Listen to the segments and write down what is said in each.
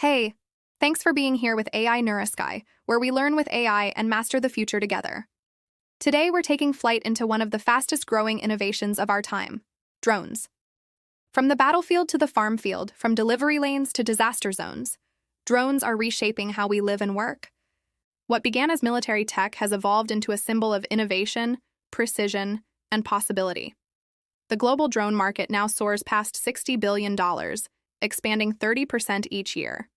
Hey, thanks for being here with AI Neurosky, where we learn with AI and master the future together. Today, we're taking flight into one of the fastest-growing innovations of our time, drones. From the battlefield to the farm field, from delivery lanes to disaster zones, drones are reshaping how we live and work. What began as military tech has evolved into a symbol of innovation, precision, and possibility. The global drone market now soars past $60 billion, expanding 30% each year.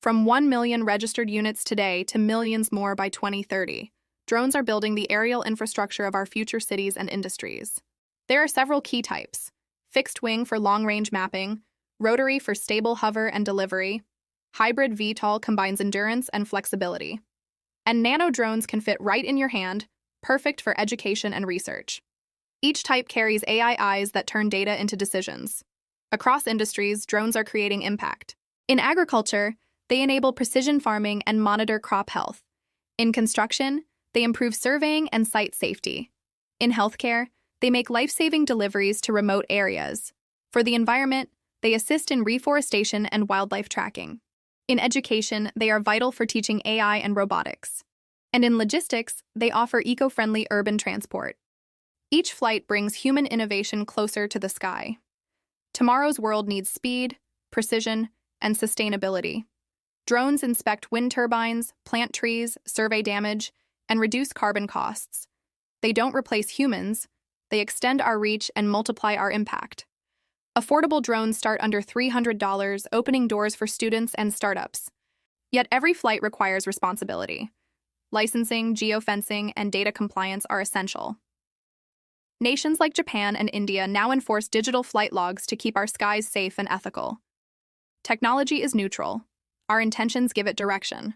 From 1 million registered units today to millions more by 2030, drones are building the aerial infrastructure of our future cities and industries. There are several key types: fixed wing for long-range mapping, rotary for stable hover and delivery, hybrid VTOL combines endurance and flexibility, and nano drones can fit right in your hand, perfect for education and research. Each type carries AI eyes that turn data into decisions. Across industries, drones are creating impact. In agriculture, they enable precision farming and monitor crop health. In construction, they improve surveying and site safety. In healthcare, they make life-saving deliveries to remote areas. For the environment, they assist in reforestation and wildlife tracking. In education, they are vital for teaching AI and robotics. And in logistics, they offer eco-friendly urban transport. Each flight brings human innovation closer to the sky. Tomorrow's world needs speed, precision, and sustainability. Drones inspect wind turbines, plant trees, survey damage, and reduce carbon costs. They don't replace humans, they extend our reach and multiply our impact. Affordable drones start under $300, opening doors for students and startups. Yet every flight requires responsibility. Licensing, geofencing, and data compliance are essential. Nations like Japan and India now enforce digital flight logs to keep our skies safe and ethical. Technology is neutral. Our intentions give it direction.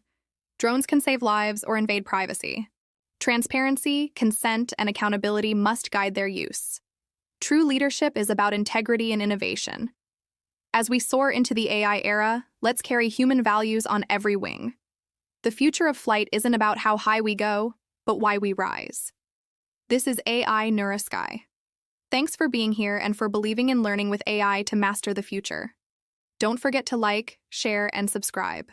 Drones can save lives or invade privacy. Transparency, consent, and accountability must guide their use. True leadership is about integrity and innovation. As we soar into the AI era, let's carry human values on every wing. The future of flight isn't about how high we go, but why we rise. This is AI Neurosky. Thanks for being here and for believing in learning with AI to master the future. Don't forget to like, share, and subscribe.